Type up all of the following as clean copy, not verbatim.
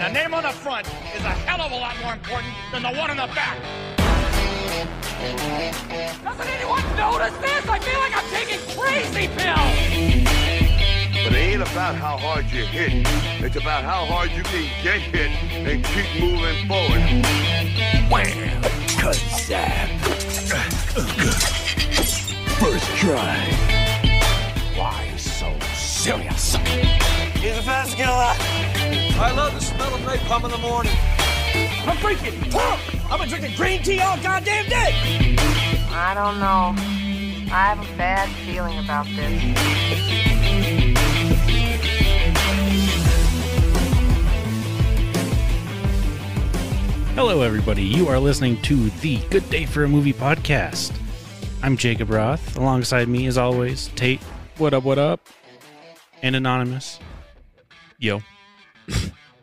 the name on the front is a hell of a lot more important than the one on the back. Doesn't anyone notice this? I feel like I'm taking crazy pills. But it ain't about how hard you hit. It's about how hard you can get hit and keep moving forward. Wham! Cut-zap. First try. Why so serious? He's the fastest kid alive. I love the smell of napalm in the morning. I'm freaking pumped! I've been drinking green tea all goddamn day! I don't know. I have a bad feeling about this. Hello, everybody. You are listening to the Good Day for a Movie podcast. I'm Jacob Roth. Alongside me, as always, Tate. What up? And Anonymous. Yo.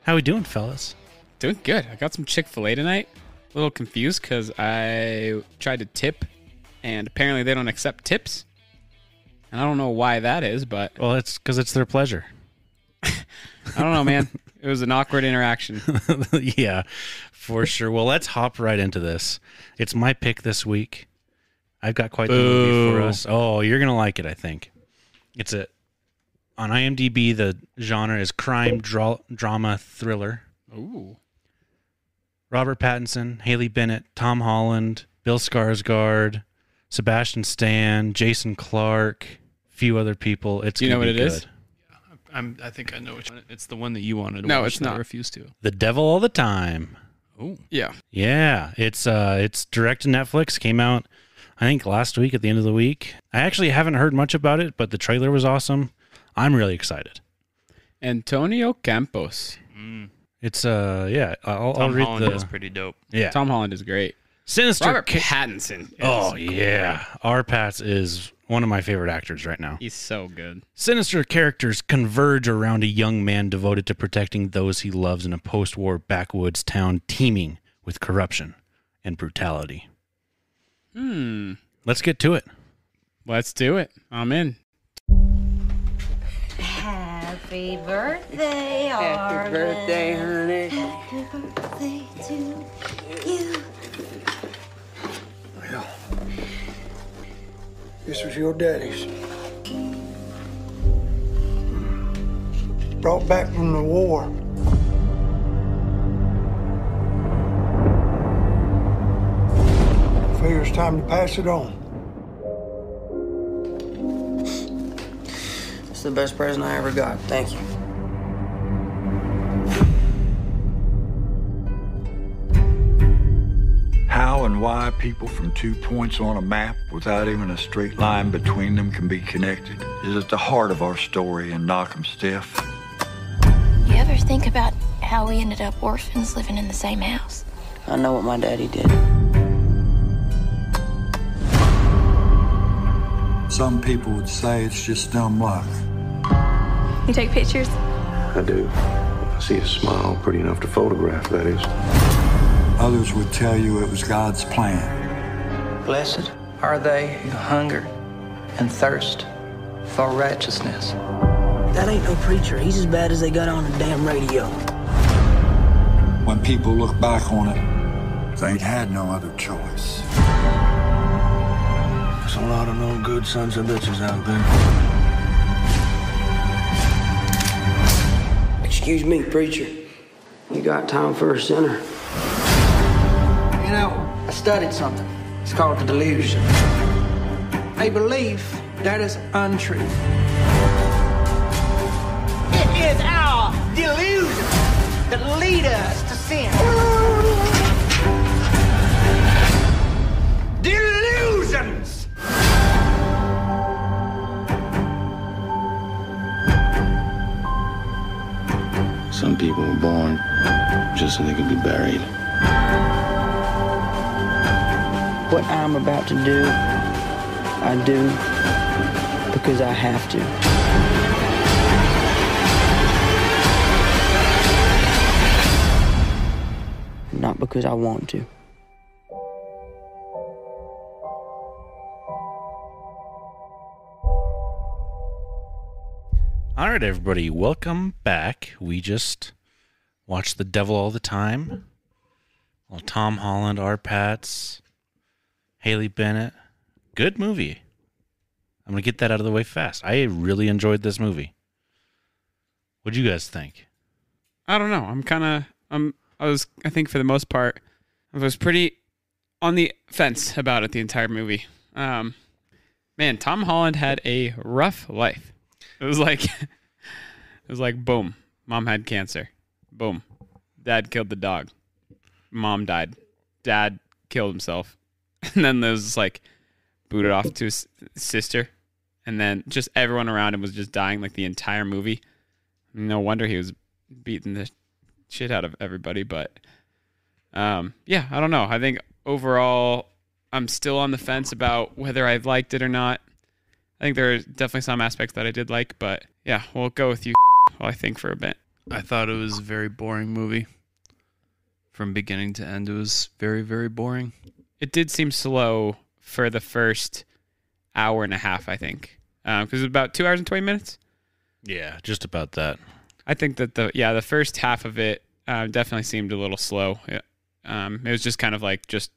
How we doing, fellas? Doing good. I got some Chick-fil-A tonight. A little confused because I tried to tip, and apparently they don't accept tips. And I don't know why that is, but... Well, it's because it's their pleasure. I don't know, man. It was an awkward interaction. Yeah, for sure. Well, let's hop right into this. It's my pick this week. I've got quite the movie for us. Oh, you're going to like it, I think. It's on IMDb, the genre is crime, drama, thriller. Ooh. Robert Pattinson, Haley Bennett, Tom Holland, Bill Skarsgård, Sebastian Stan, Jason Clarke, a few other people. It's Do you know what it is? I think I know which one. It's the one that you wanted to No, watch it's not. I refused to. The Devil All the Time. Oh. Yeah. Yeah, it's direct to Netflix. Came out, I think, last week at the end of the week. I actually haven't heard much about it, but the trailer was awesome. I'm really excited. Antonio Campos. It's yeah. I'll Tom read Holland the. is pretty dope. Yeah, Tom Holland is great. Sinister. Robert Pattinson. Oh is yeah, R. Pats is one of my favorite actors right now. He's so good. Sinister characters converge around a young man devoted to protecting those he loves in a post-war backwoods town teeming with corruption and brutality. Let's get to it. Let's do it. I'm in. Happy birthday, Happy birthday, honey. Happy birthday to you. Well, this was your daddy's. Brought back from the war. Figure it's time to pass it on. It's the best present I ever got. Thank you. How and why people from 2 points on a map without even a straight line between them can be connected is at the heart of our story in Knock 'em Stiff. You ever think about how we ended up orphans living in the same house? I know what my daddy did. Some people would say it's just dumb luck. You take pictures? I do. I see a smile pretty enough to photograph, that is. Others would tell you it was God's plan. Blessed are they who hunger and thirst for righteousness. That ain't no preacher. He's as bad as they got on the damn radio. When people look back on it, they had no other choice. There's a lot of no good sons of bitches out there. Excuse me, preacher. You got time for a sinner? You know, I studied something. It's called the delusion. A belief that is untrue. It is our delusion that lead us to sin. Delusions! Some people were born just so they could be buried. What I'm about to do, I do because I have to. Not because I want to. All right, everybody, welcome back. We just Watch The Devil All the Time. Well, Tom Holland, R. Pats, Haley Bennett. Good movie. I'm going to get that out of the way fast. I really enjoyed this movie. What'd you guys think? I don't know. I think for the most part, I was pretty on the fence about it the entire movie. Man, Tom Holland had a rough life. It was like, boom, mom had cancer. Boom, dad killed the dog. Mom died. Dad killed himself. And then there was like booted off to his sister. And then just everyone around him was just dying like the entire movie. No wonder he was beating the shit out of everybody. But yeah, I don't know. I think overall, I'm still on the fence about whether I've liked it or not. I think there are definitely some aspects that I did like, but yeah, we'll go with you while I think for a bit. I thought it was a very boring movie. From beginning to end, it was very, very boring. It did seem slow for the first hour and a half, I think. Because it was about 2 hours and 20 minutes. Yeah, just about that. I think that the first half of it definitely seemed a little slow. It was just kind of like just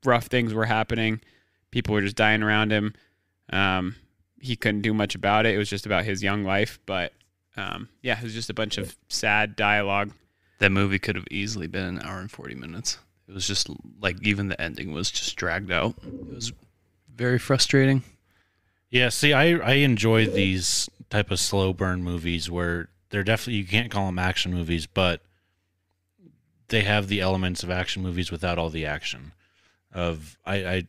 rough things were happening. People were just dying around him. He couldn't do much about it. It was just about his young life. But yeah, it was just a bunch of sad dialogue. That movie could have easily been an hour and 40 minutes. It was just like even the ending was just dragged out. It was very frustrating. Yeah, see, I enjoy these type of slow burn movies where they're definitely, you can't call them action movies, but they have the elements of action movies without all the action. I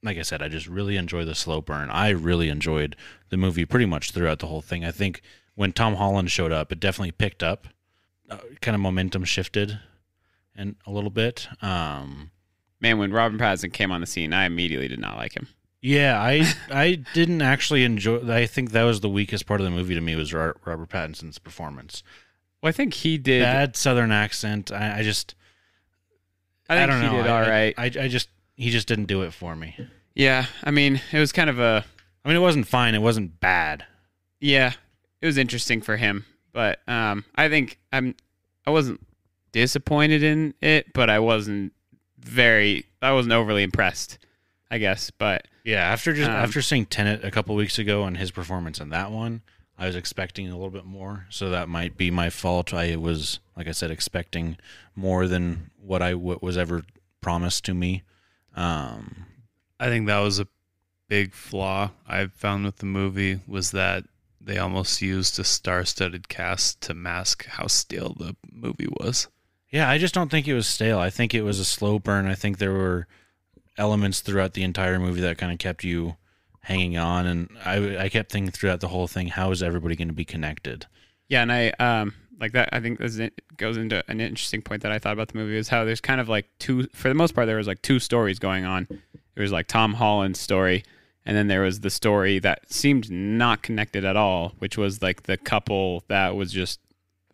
like I said, I just really enjoy the slow burn. I really enjoyed the movie pretty much throughout the whole thing. I think when Tom Holland showed up, it definitely picked up. Kind of momentum shifted and a little bit. Man, when Robert Pattinson came on the scene, I immediately did not like him. Yeah, I didn't actually enjoy. I think that was the weakest part of the movie to me was Robert Pattinson's performance. Well, I think he did bad Southern accent. I don't know. He did all right. He just didn't do it for me. Yeah, I mean, it was kind of a. I mean, it wasn't fine. It wasn't bad. Yeah, it was interesting for him. But I think I wasn't disappointed in it, but I wasn't overly impressed, I guess. But yeah, after seeing Tenet a couple weeks ago and his performance in that one, I was expecting a little bit more. So that might be my fault. I was, like I said, expecting more than what was ever promised to me. I think that was a big flaw I found with the movie was that they almost used a star-studded cast to mask how stale the movie was. Yeah, I just don't think it was stale. I think it was a slow burn. I think there were elements throughout the entire movie that kind of kept you hanging on, and I kept thinking throughout the whole thing, how is everybody going to be connected? Yeah, and I like that. I think this goes into an interesting point that I thought about the movie is how there's kind of like for the most part, there was like two stories going on. There was like Tom Holland's story, and then there was the story that seemed not connected at all, which was like the couple that was just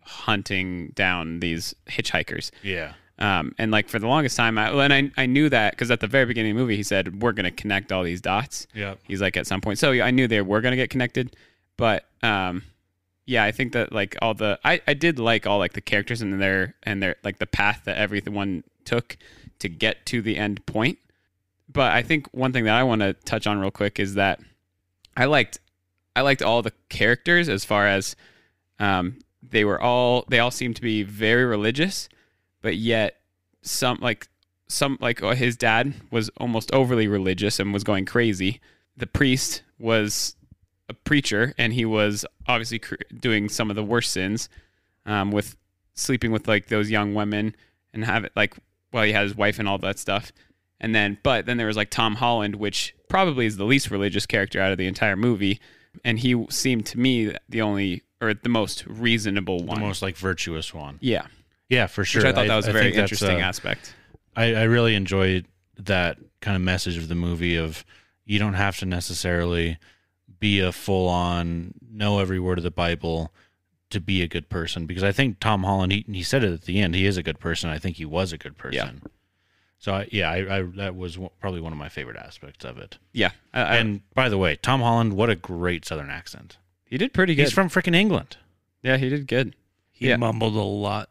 hunting down these hitchhikers. Yeah. And like for the longest time, I knew that because at the very beginning of the movie, he said, we're going to connect all these dots. Yeah. He's like at some point. So I knew they were going to get connected. But yeah, I think that like I did like all like the characters and their like the path that everyone took to get to the end point. But I think one thing that I want to touch on real quick is that I liked all the characters as far as they all seemed to be very religious, but yet some his dad was almost overly religious and was going crazy. The priest was a preacher, and he was obviously doing some of the worst sins, with sleeping with like those young women and have it like while he had his wife and all that stuff. But then there was like Tom Holland, which probably is the least religious character out of the entire movie, and he seemed to me the most reasonable one, the most like virtuous one. Yeah, yeah, for sure. Which I thought that was a very interesting aspect. I really enjoyed that kind of message of the movie of you don't have to necessarily be a full-on know every word of the Bible to be a good person, because I think Tom Holland, he said it at the end, he is a good person. I think he was a good person. Yeah. So I that was probably one of my favorite aspects of it. Yeah. And by the way, Tom Holland, what a great Southern accent. He did pretty good. He's from freaking England. Yeah, he did good. He mumbled a lot.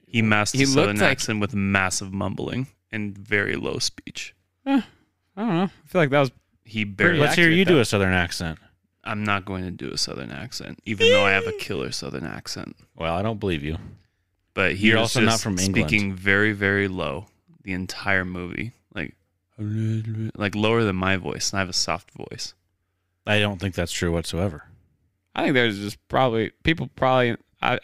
He masked He a southern looked like- accent with massive mumbling and very low speech. I don't know. I feel like that was He barely. Let's hear accurate, you do though. a southern accent. I'm not going to do a southern accent, even though I have a killer southern accent. Well, I don't believe you. But he You're was also just not from England. speaking very, very low the entire movie, like lower than my voice, and I have a soft voice. I don't think that's true whatsoever. I think there's just probably people I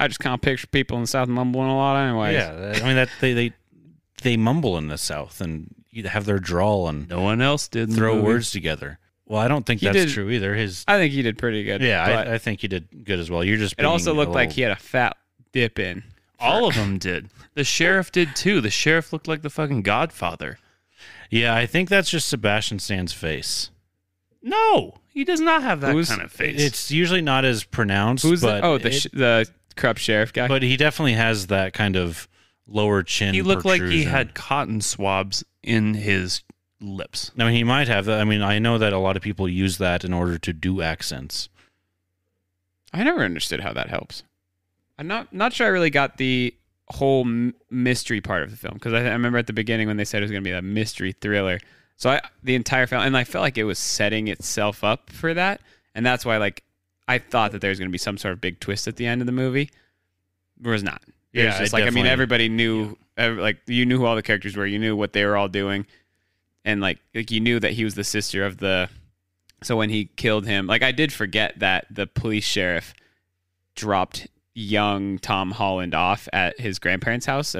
just kind of picture people in the South mumbling a lot anyways. Yeah, I mean that they mumble in the South and you have their drawl and No one else did in the throw movie. words together. Well, I don't think He that's did- true either. I think he did pretty good. Yeah, but I think he did good as well. You're just it also being looked a like little- he had a fat dip in. All of them did. The sheriff did too. The sheriff looked like the fucking Godfather. Yeah, I think that's just Sebastian Stan's face. No, he does not have that Who's- kind of face. It's usually not as pronounced. Who's but the corrupt sheriff guy? but he definitely has that kind of lower chin. He looked like he protrusion. had cotton swabs in his lips. I mean, he might have that. I mean, I know that a lot of people use that in order to do accents. I never understood how that helps. I'm not sure I really got the whole mystery part of the film because I remember at the beginning when they said it was going to be a mystery thriller. So the entire film, and I felt like it was setting itself up for that, and that's why I thought that there was going to be some sort of big twist at the end of the movie. There was not. It was just everybody knew, you knew who all the characters were, you knew what they were all doing, and you knew that he was the sister of the. So when he killed him, I did forget that the police sheriff dropped young Tom Holland off at his grandparents' house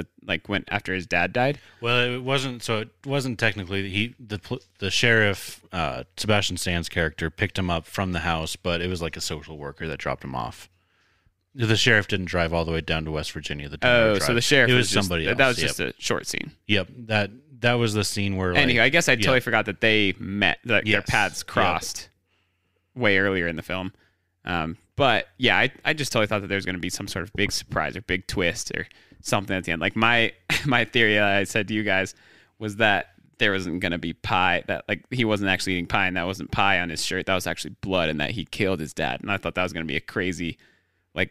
went after his dad died. Well, it wasn't technically the sheriff Sebastian Stan's character picked him up from the house, but it was like a social worker that dropped him off. The sheriff didn't drive all the way down to West Virginia. So the sheriff it was somebody else. That was just a short scene. Yep, that was the scene where. Anyway, I guess I totally forgot that they met. Their Yes. paths crossed way earlier in the film. But yeah, I just totally thought that there was going to be some sort of big surprise or big twist or something at the end. My theory I said to you guys was that there wasn't going to be pie, that he wasn't actually eating pie and that wasn't pie on his shirt. That was actually blood and that he killed his dad. And I thought that was going to be a crazy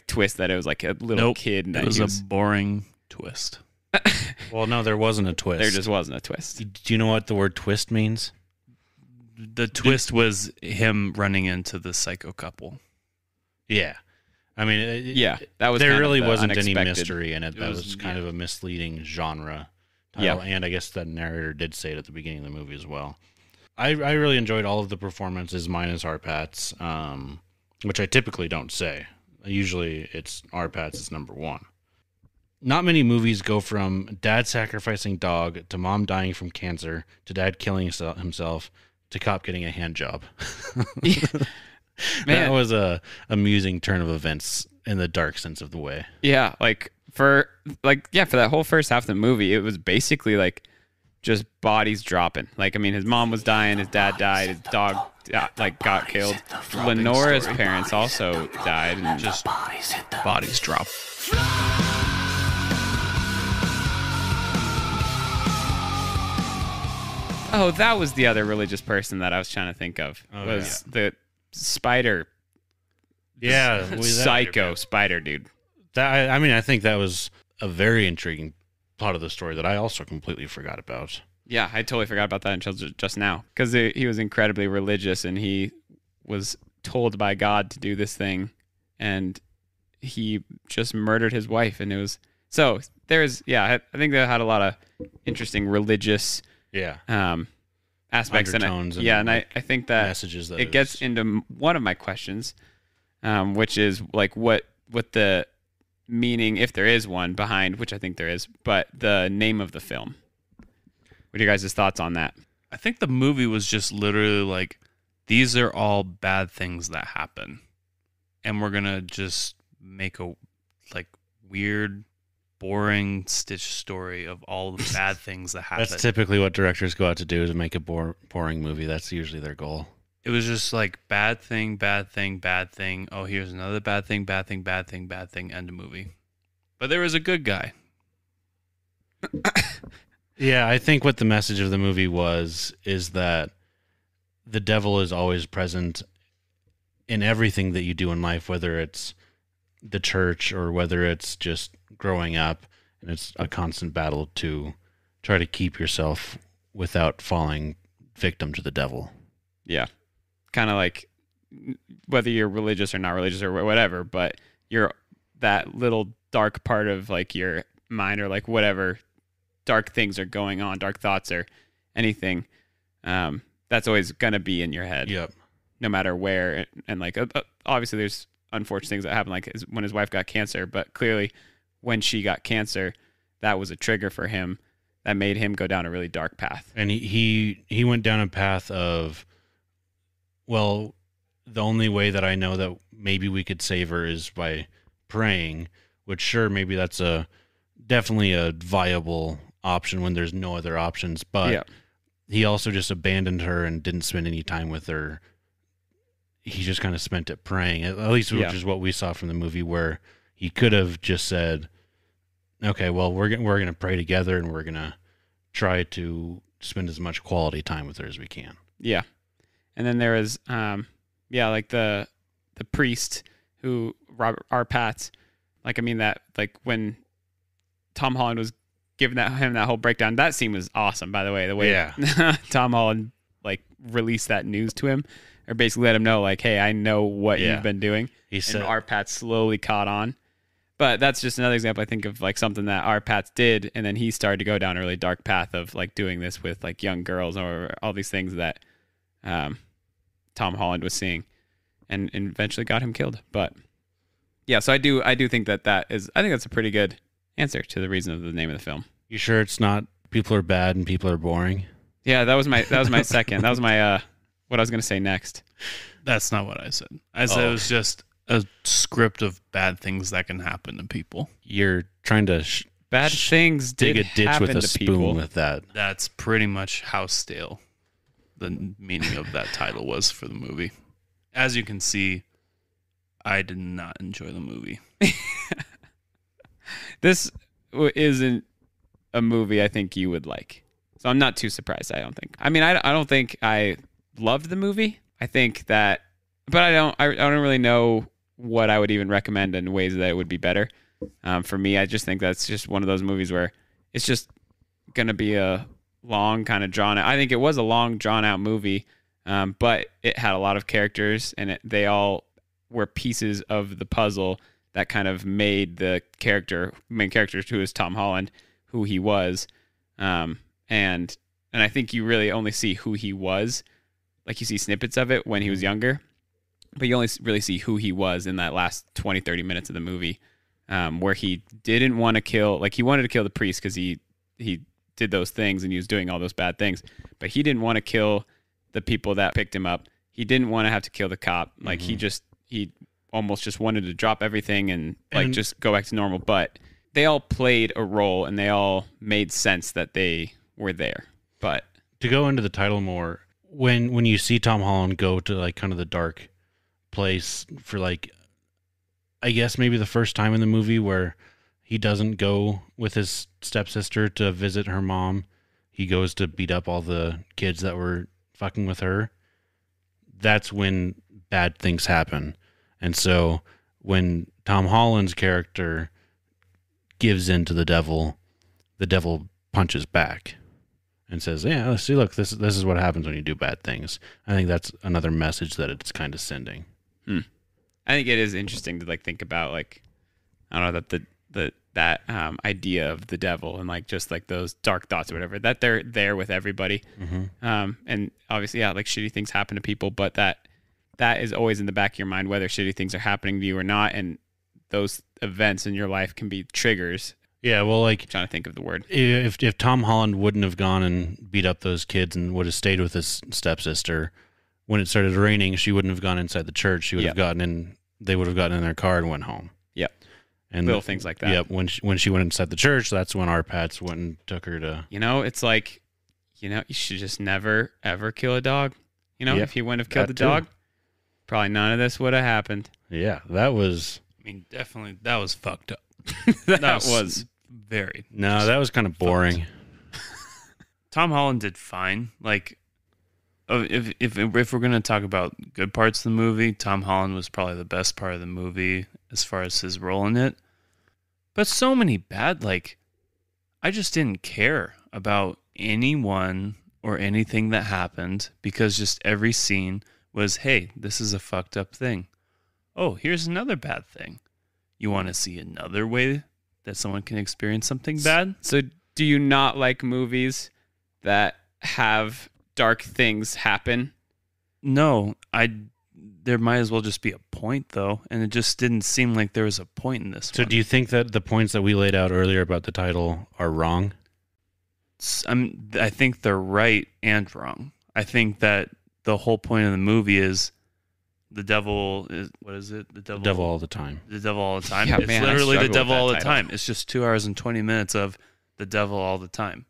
twist that it was a little kid. And it was a boring twist. Well, no, there wasn't a twist. There just wasn't a twist. Do you know what the word twist means? The twist was him running into the psycho couple. Yeah. I mean, that was there kind of really the wasn't any unexpected. mystery in it. That was kind of a misleading genre title, and I guess the narrator did say it at the beginning of the movie as well. I really enjoyed all of the performances, minus Arpat's, which I typically don't say. Usually it's Arpat's is number one. Not many movies go from dad sacrificing dog to mom dying from cancer to dad killing himself to cop getting a hand job. That was a amusing turn of events in the dark sense of the way. Yeah, for that whole first half of the movie, it was basically just bodies dropping. His mom was dying, his dad died, his dog got killed. Lenora's parents also died, and just bodies drop. Oh, that was the other religious person that I was trying to think of. The spider. Yeah, psycho spider dude. I think that was a very intriguing plot of the story that I also completely forgot about. Yeah, I totally forgot about that until just now because he was incredibly religious and he was told by God to do this thing, and he just murdered his wife, and it was so there's I think that had a lot of interesting religious aspects in it. And I think that messages that it gets into one of my questions, which is what the meaning, if there is one, behind, which I think there is, but the name of the film. What are your guys' thoughts on that? I think the movie was just literally these are all bad things that happen, and we're gonna just make a weird, boring stitch story of all the bad things that happen. That's typically what directors go out to do, is make a boring movie. That's usually their goal. It was just bad thing, bad thing, bad thing. Oh, here's another bad thing, bad thing, bad thing, bad thing. End of movie. But there was a good guy. Yeah, I think what the message of the movie is that the devil is always present in everything that you do in life, whether it's the church or whether it's just growing up. and it's a constant battle to try to keep yourself without falling victim to the devil. Yeah. Kind of like whether you're religious or not religious or whatever, but you're that little dark part of like your mind or like whatever dark things are going on, dark thoughts or anything. That's always going to be in your head. Yep. No matter where. And like, obviously there's unfortunate things that happen, like when his wife got cancer, but clearly when she got cancer, that was a trigger for him that made him go down a really dark path. And he went down a path of, well, the only way that I know that maybe we could save her is by praying, which sure, maybe that's definitely a viable option when there's no other options, but he also just abandoned her and didn't spend any time with her. He just kind of spent it praying, at least which is what we saw from the movie, where he could have just said, okay, well, we're going to pray together and we're going to try to spend as much quality time with her as we can. Yeah. And then there was, like the priest who, Robert R. Patz, like, I mean, that, like, when Tom Holland was giving him that whole breakdown, that scene was awesome, by the way. The way Tom Holland, like, released that news to him, or basically let him know, like, hey, I know what you've been doing. He said, and R. Patz slowly caught on. But that's just another example, I think, of like something that R. Patz did, and then he started to go down a really dark path of like doing this with like young girls or all these things that Tom Holland was seeing, and eventually got him killed. But yeah, so I do think I think that's a pretty good answer to the reason of the name of the film. You sure it's not people are bad and people are boring? Yeah, that was my second. That was my what I was going to say next. That's not what I said. I said it was just a script of bad things that can happen to people. You're trying to bad things dig did a ditch happen with a to spoon people. with that. That's pretty much how stale the meaning of that title was for the movie. As you can see, I did not enjoy the movie. This isn't a movie I think you would like. So I'm not too surprised, I don't think. I mean, I don't think I loved the movie. I think that, but I don't really know what I would even recommend in ways that it would be better. For me, I just think that's just one of those movies where it's just going to be a long kind of drawn out. I think it was a long drawn out movie, but it had a lot of characters and they all were pieces of the puzzle that kind of made the main character, who is Tom Holland, who he was. And I think you really only see who he was. Like you see snippets of it when he was younger, but you only really see who he was in that last 20, 30 minutes of the movie, where he didn't want to kill, like he wanted to kill the priest because he did those things and he was doing all those bad things, but he didn't want to kill the people that picked him up. He didn't want to have to kill the cop. Like he almost just wanted to drop everything and just go back to normal, but they all played a role and they all made sense that they were there. But to go into the title more, when you see Tom Holland go to like kind of the dark place for like, I guess maybe the first time in the movie where he doesn't go with his stepsister to visit her mom, he goes to beat up all the kids that were fucking with her. That's when bad things happen. And so when Tom Holland's character gives in to the devil punches back and says, yeah, see, look, this is what happens when you do bad things. I think that's another message that it's kind of sending. I think it is interesting to like think about, like, I don't know, that idea of the devil and like just like those dark thoughts or whatever, that they're there with everybody. And obviously, yeah, like shitty things happen to people, but that is always in the back of your mind, whether shitty things are happening to you or not. And those events in your life can be triggers. Yeah, well, like, I'm trying to think of the word. If Tom Holland wouldn't have gone and beat up those kids and would have stayed with his stepsister, when it started raining, she wouldn't have gone inside the church. She would have gotten in. They would have gotten in their car and went home. Yep. And little things like that. Yep. When she went inside the church, that's when our Pats went and took her to. It's like, you should just never ever kill a dog. If he wouldn't have killed the dog, probably none of this would have happened. Yeah, that was. I mean, definitely that was fucked up. that was very. No, that was kind of boring. Tom Holland did fine. Like, if we're gonna talk about good parts of the movie, Tom Holland was probably the best part of the movie as far as his role in it. But so many bad, like I just didn't care about anyone or anything that happened because just every scene was, hey, this is a fucked up thing. Oh, here's another bad thing. You want to see another way that someone can experience something bad? So do you not like movies that have dark things happen? No, there might as well just be a point, though, and it just didn't seem like there was a point in this So one. do you think that the points that we laid out earlier about the title are wrong? I think they're right and wrong. I think that the whole point of the movie is the devil is, what is it? The Devil all the time. The devil all the time. Yeah, It's man, I literally the struggle with devil that all the title. time. It's just 2 hours and 20 minutes of the devil all the time.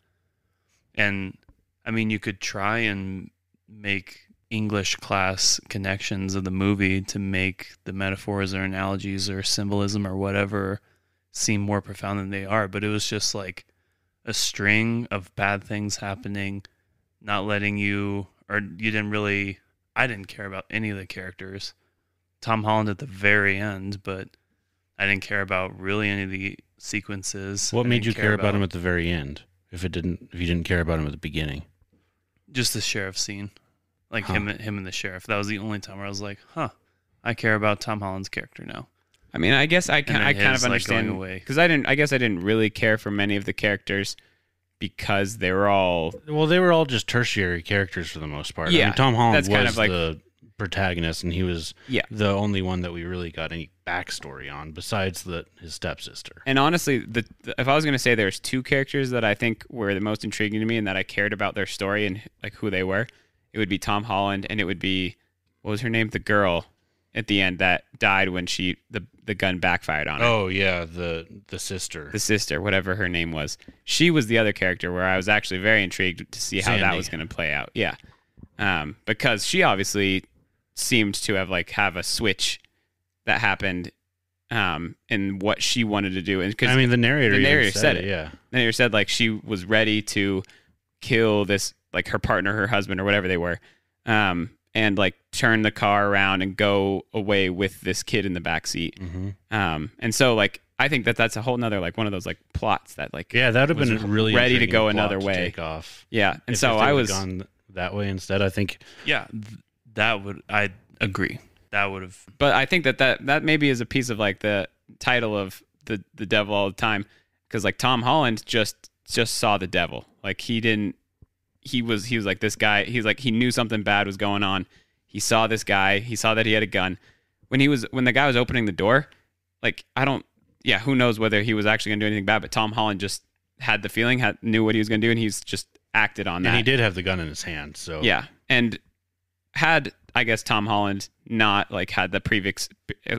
And I mean, you could try and make English class connections of the movie to make the metaphors or analogies or symbolism or whatever seem more profound than they are. But it was just like a string of bad things happening, not letting you, or you didn't really, I didn't care about any of the characters. Tom Holland at the very end, but I didn't care about really any of the sequences. What I made didn't you care about him at the very end? If you didn't care about him at the beginning? Just the sheriff scene. Like him and the sheriff. That was the only time where I was like, I care about Tom Holland's character now. I mean, I guess I kind of understand because I didn't really care for many of the characters because they were all just tertiary characters for the most part. Yeah, I mean, Tom Holland that's was kind of like the protagonist, and he was the only one that we really got any backstory on besides his stepsister. And honestly, if I was going to say there's two characters that I think were the most intriguing to me and that I cared about their story and like who they were, it would be Tom Holland and it would be, what was her name? The girl at the end that died when the gun backfired on her. Oh yeah, the sister. The sister, whatever her name was. She was the other character where I was actually very intrigued to see how that was going to play out. Yeah. Because she obviously seemed to have a switch that happened in what she wanted to do. And I mean, the narrator said it. Yeah. The narrator said like she was ready to kill this, like her partner, her husband, or whatever they were, and like turn the car around and go away with this kid in the backseat. Mm-hmm. And so like I think that's a whole nother like one of those like plots that like that would have been really ready to go plot another to way. take off. Yeah, and If so they I would've was gone that way instead. I think I agree. That would have. But I think that maybe is a piece of like the title of the devil all the time, because like Tom Holland just saw the devil. Like he was like this guy. He's like he knew something bad was going on. He saw this guy. He saw that he had a gun. When the guy was opening the door, like who knows whether he was actually gonna do anything bad. But Tom Holland just had the feeling, knew what he was gonna do, and he's just acted on that. And he did have the gun in his hand. So yeah, and had I guess Tom Holland not like had the previous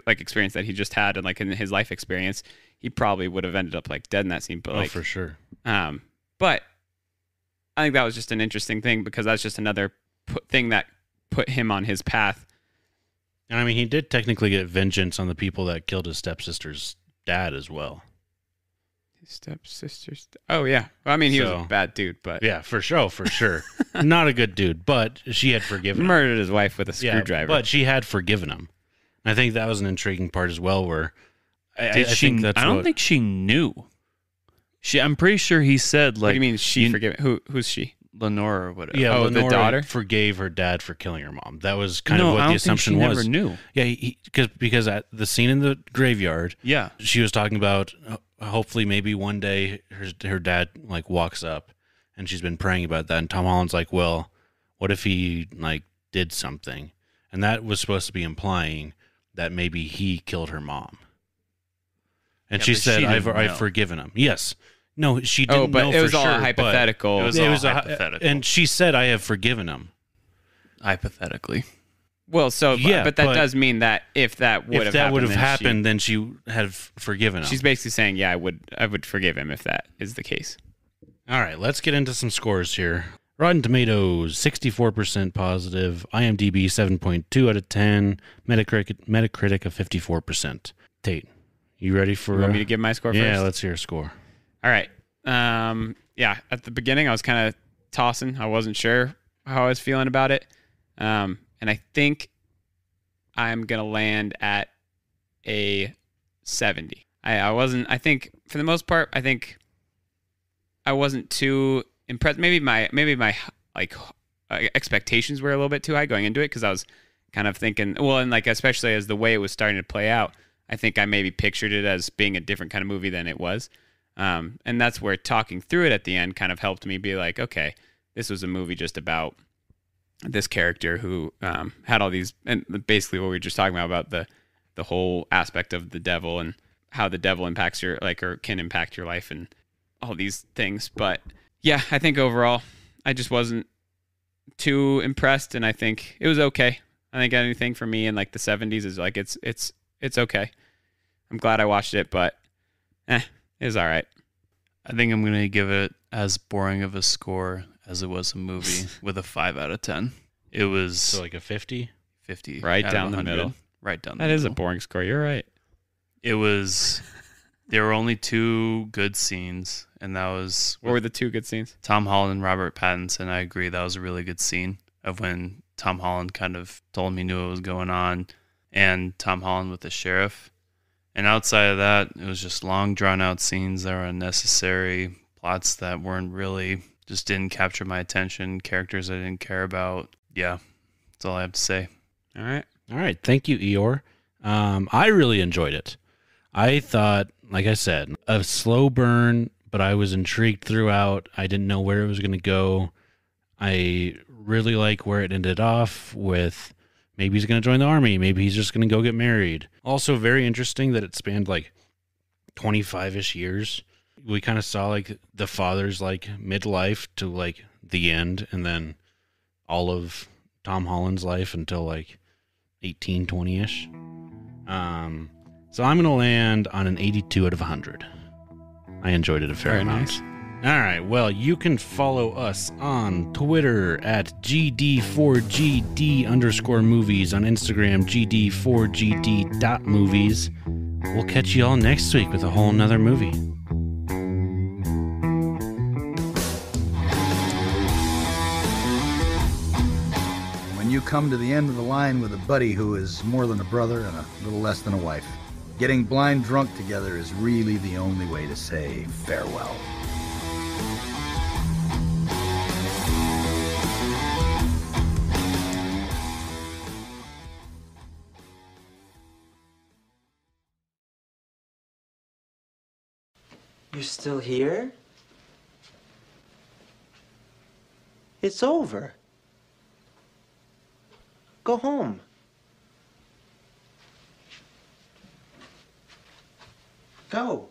like experience that he just had and like in his life experience, he probably would have ended up like dead in that scene. But for sure. But I think that was just an interesting thing because that's just another thing that put him on his path. And I mean, he did technically get vengeance on the people that killed his stepsister's dad as well. His stepsister's. Oh yeah. Well, I mean, he was a bad dude, but yeah, for sure, not a good dude. But she had forgiven him. Murdered his wife with a screwdriver. But she had forgiven him. I think that was an intriguing part as well. Where I don't think she knew. I'm pretty sure he said like. What do you mean she forgive? Who's she? Lenora or whatever. Yeah, Lenora the daughter forgave her dad for killing her mom. That was kind of what the assumption was. Never knew. Yeah, because at the scene in the graveyard, yeah, she was talking about hopefully maybe one day her dad like walks up, and she's been praying about that. And Tom Holland's like, well, what if he like did something? And that was supposed to be implying that maybe he killed her mom. And she said, I've forgiven him. Yes. No, she didn't know for sure. It was all hypothetical. It was all hypothetical. And she said, I have forgiven him. Hypothetically. Well, so, yeah, but that does mean that if that would have happened, then she had forgiven him. She's basically saying, yeah, I would forgive him if that is the case. All right, let's get into some scores here. Rotten Tomatoes, 64% positive. IMDb, 7.2 out of 10. Metacritic of 54%. Tate, you ready for... You want me to give my score first? Yeah, let's hear a score. All right. Yeah, at the beginning, I was kind of tossing. I wasn't sure how I was feeling about it. And I think I'm going to land at a 70. I think, for the most part, I think I wasn't too impressed. Maybe my like expectations were a little bit too high going into it, because I was kind of thinking, well, and like especially as the way it was starting to play out, I think I maybe pictured it as being a different kind of movie than it was. And that's where talking through it at the end kind of helped me be like, okay, this was a movie just about this character who had all these, and basically what we were just talking about the whole aspect of the devil and how the devil impacts your, like, or can impact your life and all these things. But yeah, I think overall I just wasn't too impressed, and I think it was okay. I think anything for me in like the 70s is like it's okay. I'm glad I watched it, but it was all right. I think I'm going to give it as boring of a score as it was a movie with a 5 out of 10. It was So like a 50? 50. Right out down of the 100. middle. Right down the That middle. is a boring score. You're right. It was, there were only 2 good scenes, and that was What were the 2 good scenes? Tom Holland and Robert Pattinson. I agree, that was a really good scene of when Tom Holland kind of told me knew what was going on, and Tom Holland with the sheriff. And outside of that, it was just long, drawn-out scenes that were unnecessary, plots that weren't really, just didn't capture my attention, characters I didn't care about. Yeah, that's all I have to say. All right. All right. Thank you, Eeyore. I really enjoyed it. I thought, like I said, a slow burn, but I was intrigued throughout. I didn't know where it was going to go. I really like where it ended off with maybe he's going to join the army. Maybe he's just going to go get married. Also very interesting that it spanned like 25-ish years. We kind of saw like the father's like midlife to like the end, and then all of Tom Holland's life until like 18, 20-ish. So I'm going to land on an 82 out of 100. I enjoyed it a fair amount. Nice. All right. Well, you can follow us on Twitter at GD4GD_movies, on Instagram, GD4GD.movies. We'll catch you all next week with a whole nother movie. When you come to the end of the line with a buddy who is more than a brother and a little less than a wife, getting blind drunk together is really the only way to say farewell. You're still here? It's over. Go home. Go.